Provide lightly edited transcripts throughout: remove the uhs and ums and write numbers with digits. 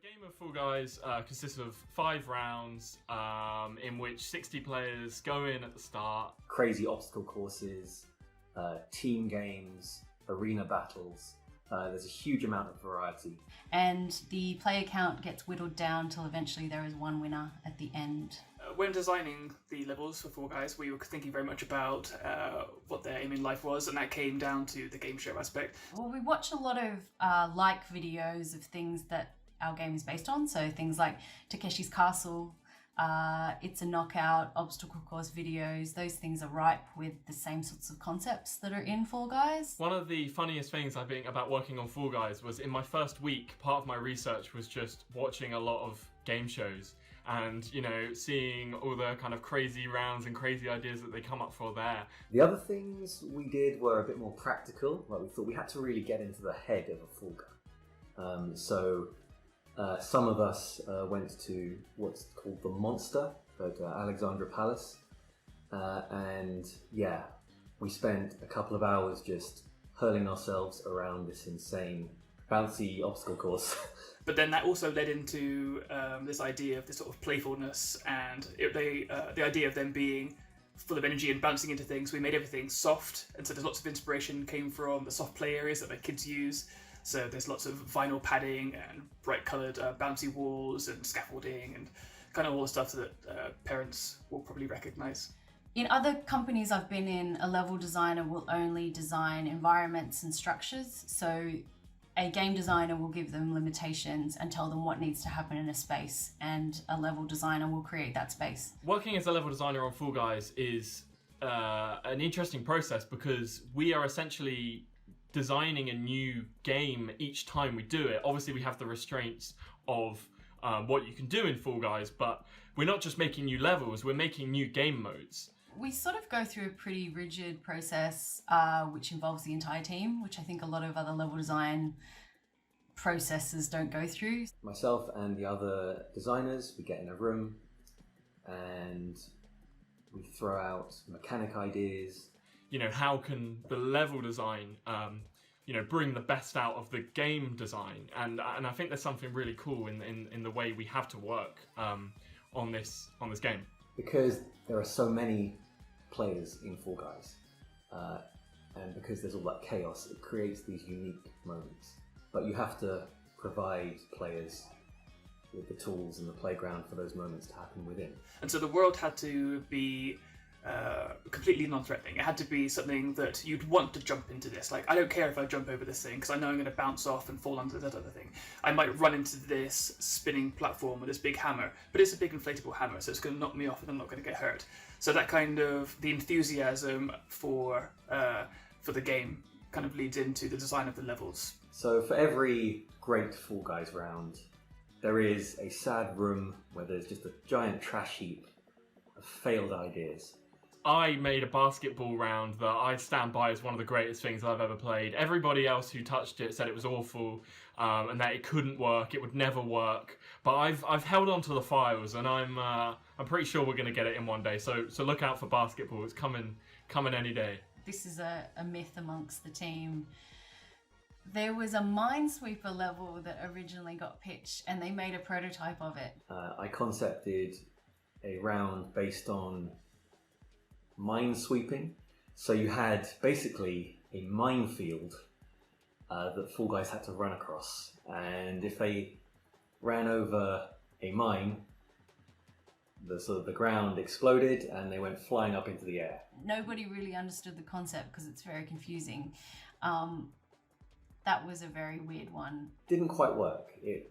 game of Fall Guys consists of 5 rounds in which 60 players go in at the start. Crazy obstacle courses, team games, arena battles. There's a huge amount of variety. And the player count gets whittled down till eventually there is one winner at the end. When designing the levels for Fall Guys, we were thinking very much about what their aim in life was, and that came down to the game show aspect. Well, we watch a lot of videos of things that our game is based on, so things like Takeshi's Castle, It's a Knockout, obstacle course videos. Those things are ripe with the same sorts of concepts that are in Fall Guys. One of the funniest things I think about working on Fall Guys was in my first week, part of my research was just watching a lot of game shows and, you know, seeing all the kind of crazy rounds and crazy ideas that they come up for there. The other things we did were a bit more practical. Like, we thought we had to really get into the head of a Fall Guy. Some of us went to what's called the Monster at Alexandra Palace, and yeah, we spent a couple of hours just hurling ourselves around this insane bouncy obstacle course. But then that also led into this idea of this sort of playfulness and the idea of them being full of energy and bouncing into things. We made everything soft, and so there's lots of inspiration came from the soft play areas that the kids use. So there's lots of vinyl padding and bright coloured bouncy walls and scaffolding and kind of all the stuff that parents will probably recognise. In other companies I've been in, a level designer will only design environments and structures. So a game designer will give them limitations and tell them what needs to happen in a space, and a level designer will create that space. Working as a level designer on Fall Guys is an interesting process because we are essentially designing a new game each time we do it. Obviously we have the restraints of what you can do in Fall Guys, but we're not just making new levels, we're making new game modes. We sort of go through a pretty rigid process which involves the entire team, which I think a lot of other level design processes don't go through. Myself and the other designers, we get in a room and we throw out mechanic ideas. You know, how can the level design, bring the best out of the game design? And I think there's something really cool in the way we have to work on this game. Because there are so many players in Fall Guys, and because there's all that chaos, it creates these unique moments. But you have to provide players with the tools and the playground for those moments to happen within. And so the world had to be completely non-threatening. It had to be something that you'd want to jump into this. Like, I don't care if I jump over this thing because I know I'm going to bounce off and fall onto that other thing. I might run into this spinning platform with this big hammer, but it's a big inflatable hammer, so it's going to knock me off and I'm not going to get hurt. So that kind of the enthusiasm for the game kind of leads into the design of the levels. So for every great Fall Guys round, there is a sad room where there's just a giant trash heap of failed ideas. I made a basketball round that I stand by as one of the greatest things I've ever played. Everybody else who touched it said it was awful and that it couldn't work, it would never work. But I've held on to the files, and I'm pretty sure we're going to get it in one day. So look out for basketball. It's coming any day. This is a myth amongst the team. There was a Minesweeper level that originally got pitched, and they made a prototype of it. I concepted a round based on mine sweeping. So you had basically a minefield that Fall Guys had to run across, and if they ran over a mine, the ground exploded and they went flying up into the air. Nobody really understood the concept because it's very confusing. That was a very weird one. Didn't quite work. It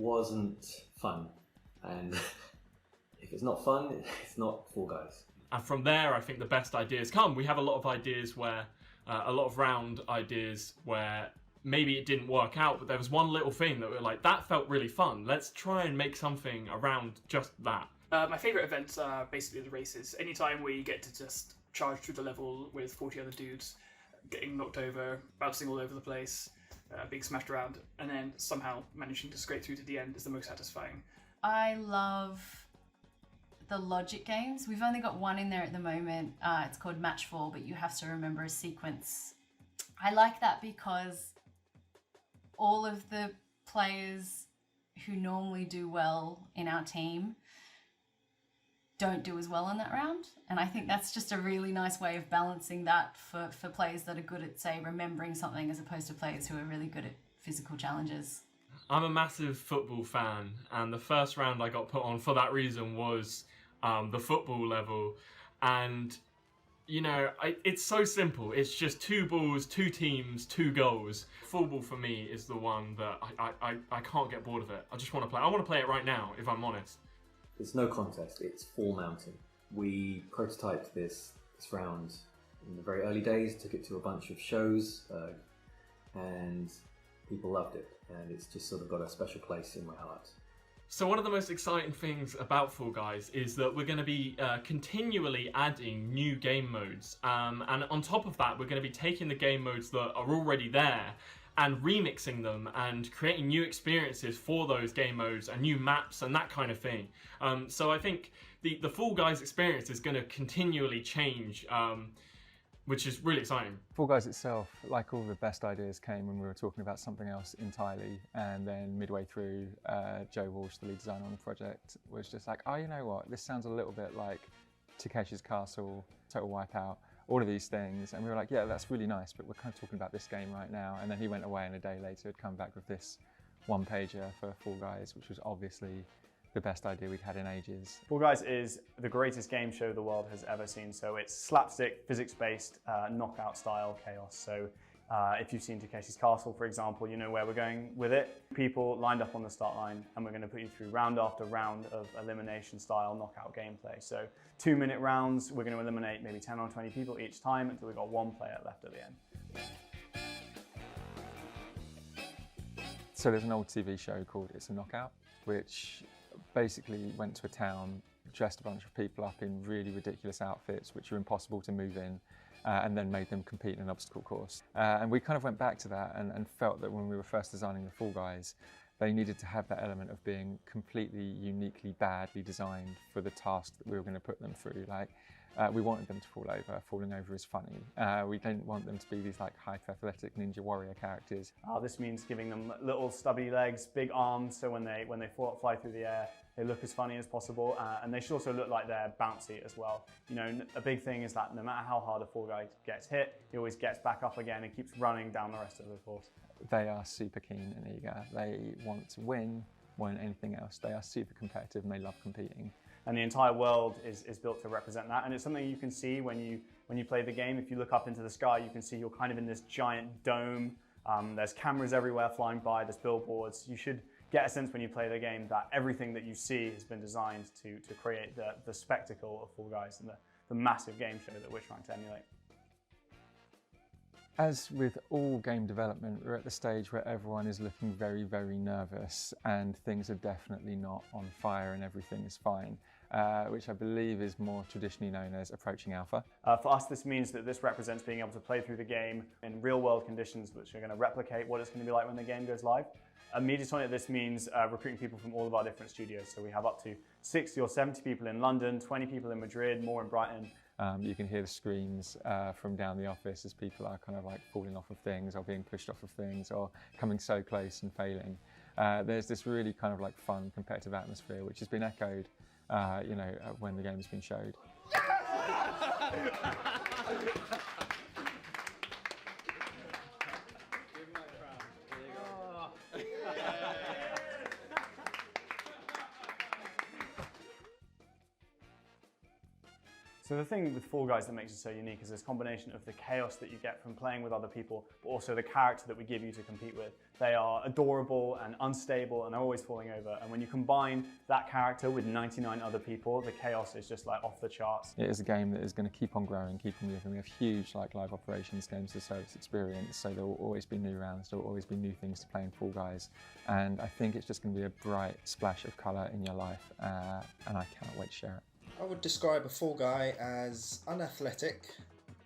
wasn't fun, and if it's not fun, it's not Fall Guys. And from there, I think the best ideas come. We have a lot of ideas where, a lot of round ideas where maybe it didn't work out, but there was one little thing that we were like, that felt really fun. Let's try and make something around just that. My favourite events are basically the races. Anytime where you get to just charge through the level with 40 other dudes, getting knocked over, bouncing all over the place, being smashed around, and then somehow managing to scrape through to the end is the most satisfying. I love the logic games. We've only got one in there at the moment. It's called Matchfall, but you have to remember a sequence. I like that because all of the players who normally do well in our team don't do as well in that round. And I think that's just a really nice way of balancing that for players that are good at, say, remembering something as opposed to players who are really good at physical challenges. I'm a massive football fan, and the first round I got put on for that reason was the football level. And, you know, it's so simple. It's just 2 balls, 2 teams, 2 goals. Football for me is the one that I can't get bored of it. I just want to play. I want to play it right now, if I'm honest. It's no contest, it's full mountain. We prototyped this round in the very early days, took it to a bunch of shows, and people loved it. And it's just sort of got a special place in my heart. So one of the most exciting things about Fall Guys is that we're going to be continually adding new game modes. And on top of that, we're going to be taking the game modes that are already there and remixing them and creating new experiences for those game modes and new maps and that kind of thing. So I think the Fall Guys experience is going to continually change, which is really exciting. Fall Guys itself, like all the best ideas, came when we were talking about something else entirely, and then midway through, Joe Walsh, the lead designer on the project, was just like, oh, you know what, this sounds a little bit like Takeshi's Castle, Total Wipeout, all of these things, and we were like, yeah, that's really nice, but we're kind of talking about this game right now. And then he went away, and a day later had come back with this one-pager for Fall Guys, which was obviously the best idea we'd had in ages. Fall Guys is the greatest game show the world has ever seen. So it's slapstick, physics-based, knockout-style chaos. So if you've seen Takeshi's Castle, for example, you know where we're going with it. People lined up on the start line, and we're going to put you through round after round of elimination-style knockout gameplay. So 2-minute rounds, we're going to eliminate maybe 10 or 20 people each time until we've got 1 player left at the end. So there's an old TV show called It's a Knockout, which basically went to a town, dressed a bunch of people up in really ridiculous outfits which are impossible to move in, and then made them compete in an obstacle course. And we kind of went back to that and felt that when we were first designing the Fall Guys, they needed to have that element of being completely uniquely badly designed for the task that we were going to put them through. Like, we wanted them to fall over. Falling over is funny. We didn't want them to be these like hyper-athletic ninja warrior characters. This means giving them little stubby legs, big arms, so when they fly through the air, they look as funny as possible, and they should also look like they're bouncy as well. You know, a big thing is that no matter how hard a Fall Guy gets hit, he always gets back up again and keeps running down the rest of the course. They are super keen and eager. They want to win more than anything else. They are super competitive and they love competing. And the entire world is built to represent that. And it's something you can see when you play the game. If you look up into the sky, you can see you're kind of in this giant dome. There's cameras everywhere flying by, there's billboards. You should get a sense when you play the game that everything that you see has been designed to create the spectacle of Fall Guys and the massive game show that we're trying to emulate. As with all game development, we're at the stage where everyone is looking very, very nervous and things are definitely not on fire and everything is fine, which I believe is more traditionally known as approaching alpha. For us, this means that this represents being able to play through the game in real-world conditions which are going to replicate what it's going to be like when the game goes live. At Mediatonic, this means recruiting people from all of our different studios. So we have up to 60 or 70 people in London, 20 people in Madrid, more in Brighton. You can hear the screams from down the office as people are kind of like falling off of things or being pushed off of things or coming so close and failing. There's this really kind of like fun competitive atmosphere which has been echoed when the game has been showed. So the thing with Fall Guys that makes it so unique is this combination of the chaos that you get from playing with other people, but also the character that we give you to compete with. They are adorable and unstable and are always falling over. And when you combine that character with 99 other people, the chaos is just like off the charts. It is a game that is going to keep on growing, keep on moving. We have huge like live operations, games as a service experience. So there will always be new rounds, there will always be new things to play in Fall Guys. And I think it's just going to be a bright splash of colour in your life. And I cannot wait to share it. I would describe a Fall Guy as unathletic,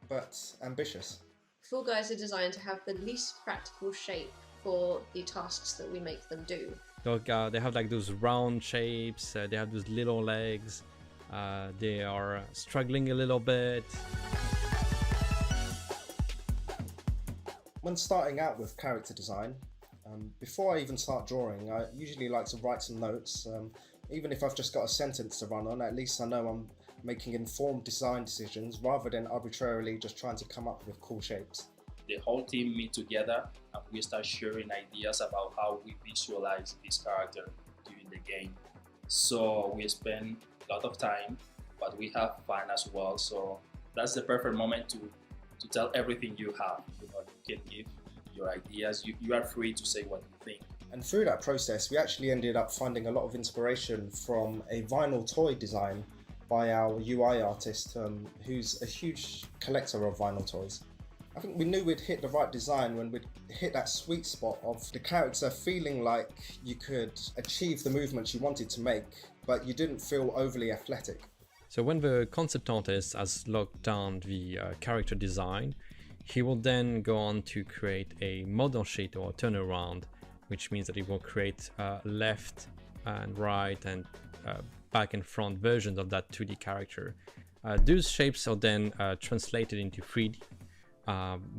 but ambitious. Fall Guys are designed to have the least practical shape for the tasks that we make them do. They have like those round shapes, they have those little legs, they are struggling a little bit. When starting out with character design, Before I even start drawing, I usually like to write some notes. Even if I've just got a sentence to run on, at least I know I'm making informed design decisions rather than arbitrarily just trying to come up with cool shapes. The whole team meet together and we start sharing ideas about how we visualize this character during the game. So we spend a lot of time, but we have fun as well. So that's the perfect moment to tell everything you have. You can give your ideas. You are free to say what you think. And through that process, we actually ended up finding a lot of inspiration from a vinyl toy design by our UI artist, who's a huge collector of vinyl toys. I think we knew we'd hit the right design when we'd hit that sweet spot of the character feeling like you could achieve the movements you wanted to make, but you didn't feel overly athletic. So when the concept artist has locked down the character design, he will then go on to create a model sheet or turnaround, which means that he will create left and right and back and front versions of that 2D character. Those shapes are then translated into 3D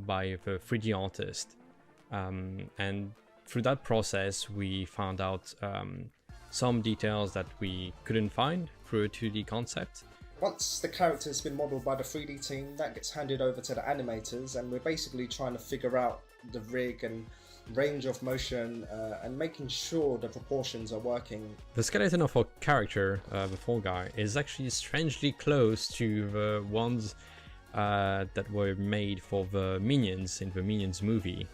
by the 3D artist. And through that process, we found out some details that we couldn't find through a 2D concept. Once the character's been modelled by the 3D team, that gets handed over to the animators, and we're basically trying to figure out the rig and range of motion and making sure the proportions are working. The skeleton of our character, the Fall Guy, is actually strangely close to the ones that were made for the Minions in the Minions movie.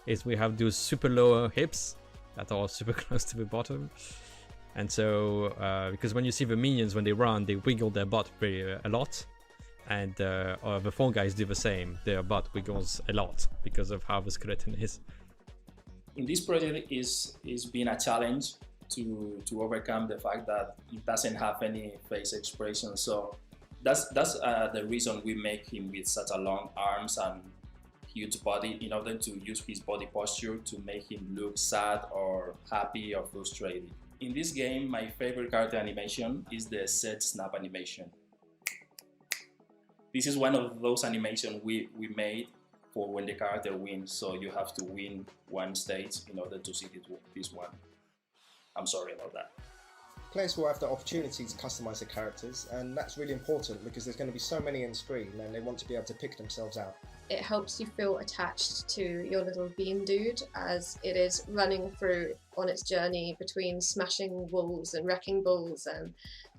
Is we have those super low hips that are super close to the bottom. And so, because when you see the Minions, when they run, they wiggle their butt a lot. And the Fall Guys do the same. Their butt wiggles a lot because of how the skeleton is. In this project is been a challenge to overcome the fact that it doesn't have any face expression. So that's the reason we make him with such a long arms and huge body, in order to use his body posture to make him look sad or happy or frustrated. In this game, my favorite character animation is the set snap animation. This is one of those animations we made for when the character wins, so you have to win one stage in order to see this one. I'm sorry about that. Players will have the opportunity to customize their characters, and that's really important because there's going to be so many on screen and they want to be able to pick themselves out. It helps you feel attached to your little bean dude as it is running through on its journey between smashing walls and wrecking bulls and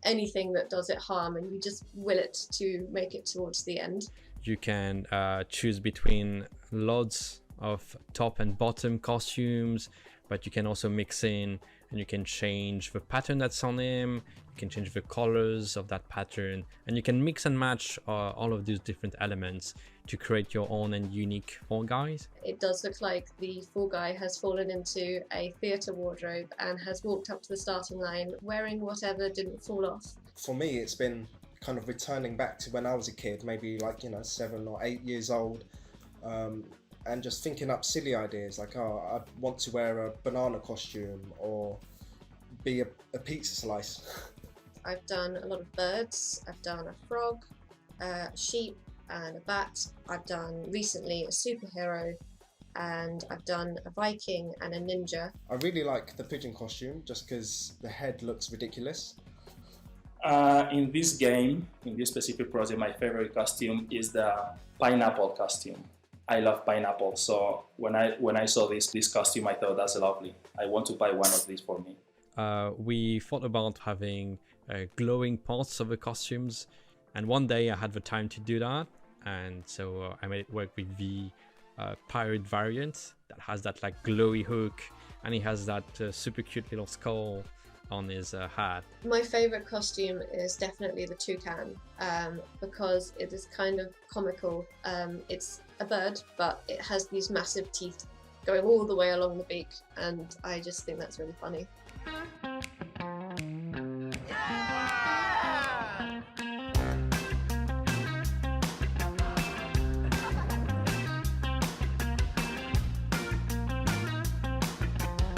anything that does it harm, and you just will it to make it towards the end. You can choose between loads of top and bottom costumes, but you can also mix in and you can change the pattern that's on him, you can change the colors of that pattern, and you can mix and match all of these different elements to create your own and unique Fall Guys. It does look like the Fall Guy has fallen into a theatre wardrobe and has walked up to the starting line wearing whatever didn't fall off. For me, it's been kind of returning back to when I was a kid, maybe like 7 or 8 years old, and just thinking up silly ideas like, oh, I want to wear a banana costume or be a pizza slice. I've done a lot of birds, I've done a frog, a sheep and a bat. I've done recently a superhero, and I've done a Viking and a ninja. I really like the pigeon costume just because the head looks ridiculous. In this game, in this specific project, my favorite costume is the pineapple costume. I love pineapple, so when I saw this costume, I thought that's lovely. I want to buy one of these for me. We thought about having glowing parts of the costumes, and one day I had the time to do that, and so I made it work with the pirate variant that has that like glowy hook, and he has that super cute little skull on his hat. My favourite costume is definitely the toucan, because it is kind of comical. It's a bird, but it has these massive teeth going all the way along the beak, and I just think that's really funny.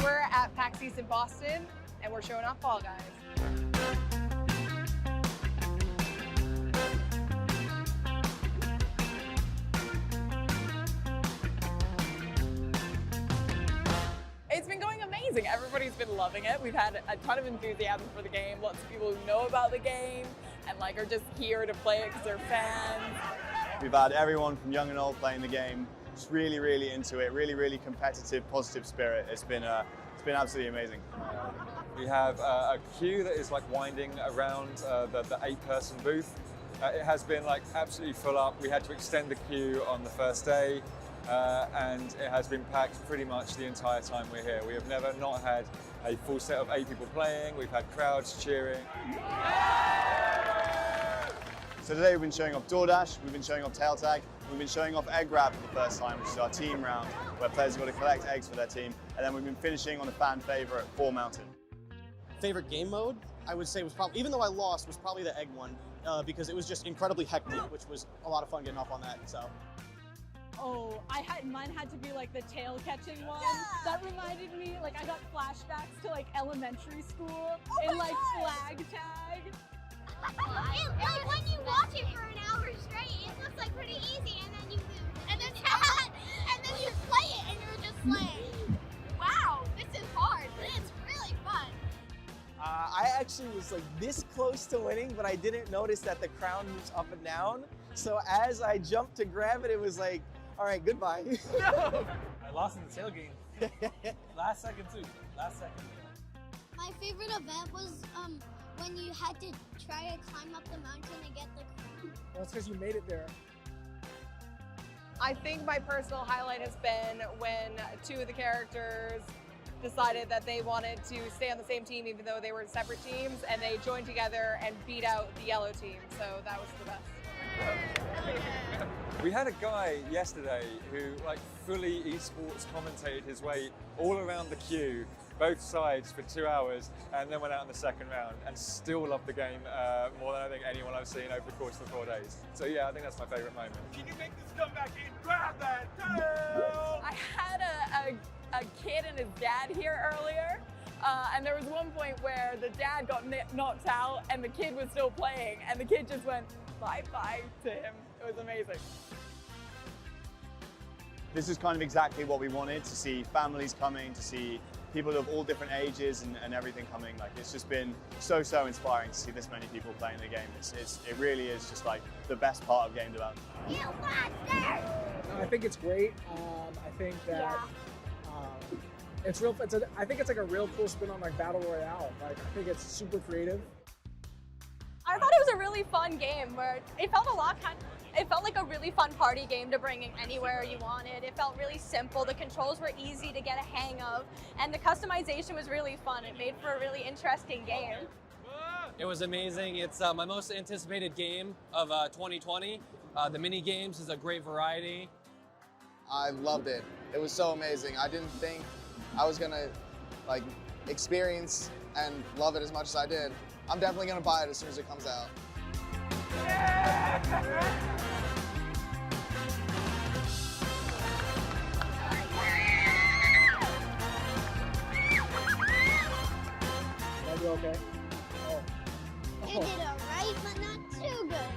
We're at PAX East in Boston, and we're showing off Fall Guys. amazing. Everybody's been loving it. We've had a ton of enthusiasm for the game. Lots of people who know about the game and like are just here to play it because they're fans. We've had everyone from young and old playing the game, just really, really into it, really competitive, positive spirit. It's been absolutely amazing. We have a queue that is like winding around the 8-person booth. It has been like absolutely full up. We had to extend the queue on the first day, and it has been packed pretty much the entire time we're here. We have never not had a full set of 8 people playing. We've had crowds cheering. So today we've been showing off DoorDash, we've been showing off Tail Tag, we've been showing off Egg Grab for the first time, which is our team round, where players have got to collect eggs for their team, and then we've been finishing on a fan favourite, 4 Mountain. Favorite game mode, I would say was probably, even though I lost, was probably the egg one, because it was just incredibly hectic, which was a lot of fun getting off on that, so. Oh, mine had to be like the tail catching one. Yeah. That reminded me, like I got flashbacks to like elementary school and like flag tag. Like when you watch it for an hour straight, it looks like pretty easy, and then you lose. And then you play it, and you're just like, wow, this is hard, but it's really fun. I actually was like this close to winning, but I didn't notice that the crown moves up and down. So as I jumped to grab it, it was like, all right, goodbye. No! I lost in the tail game. Last second too. Last second. My favorite event was when you had to try to climb up the mountain to get the crown. Well, it's because you made it there. I think my personal highlight has been when 2 of the characters decided that they wanted to stay on the same team even though they were in separate teams, and they joined together and beat out the yellow team, so that was the best. We had a guy yesterday who like fully esports commentated his way all around the queue, both sides for 2 hours, and then went out in the second round and still loved the game more than I think anyone I've seen over the course of the 4 days. So yeah, I think that's my favourite moment. Can you make this comeback in? Grab that tail! I had a kid and his dad here earlier, and there was one point where the dad got knocked out and the kid was still playing, and the kid just went bye-bye to him. It was amazing. This is kind of exactly what we wanted, to see families coming, to see people of all different ages and everything coming. Like, it's just been so inspiring to see this many people playing the game. It really is just like the best part of game development. You monster! I think it's great. I think that I think it's like a real cool spin on like Battle Royale. Like, I think it's super creative. I thought it was a really fun game where it felt it felt like a really fun party game to bring anywhere you wanted. It felt really simple. The controls were easy to get a hang of, and the customization was really fun. It made for a really interesting game. It was amazing. It's my most anticipated game of 2020. The mini games is a great variety. I loved it. It was so amazing. I didn't think I was gonna like experience and love it as much as I did. I'm definitely gonna buy it as soon as it comes out. Are you okay? It did alright, but not too good.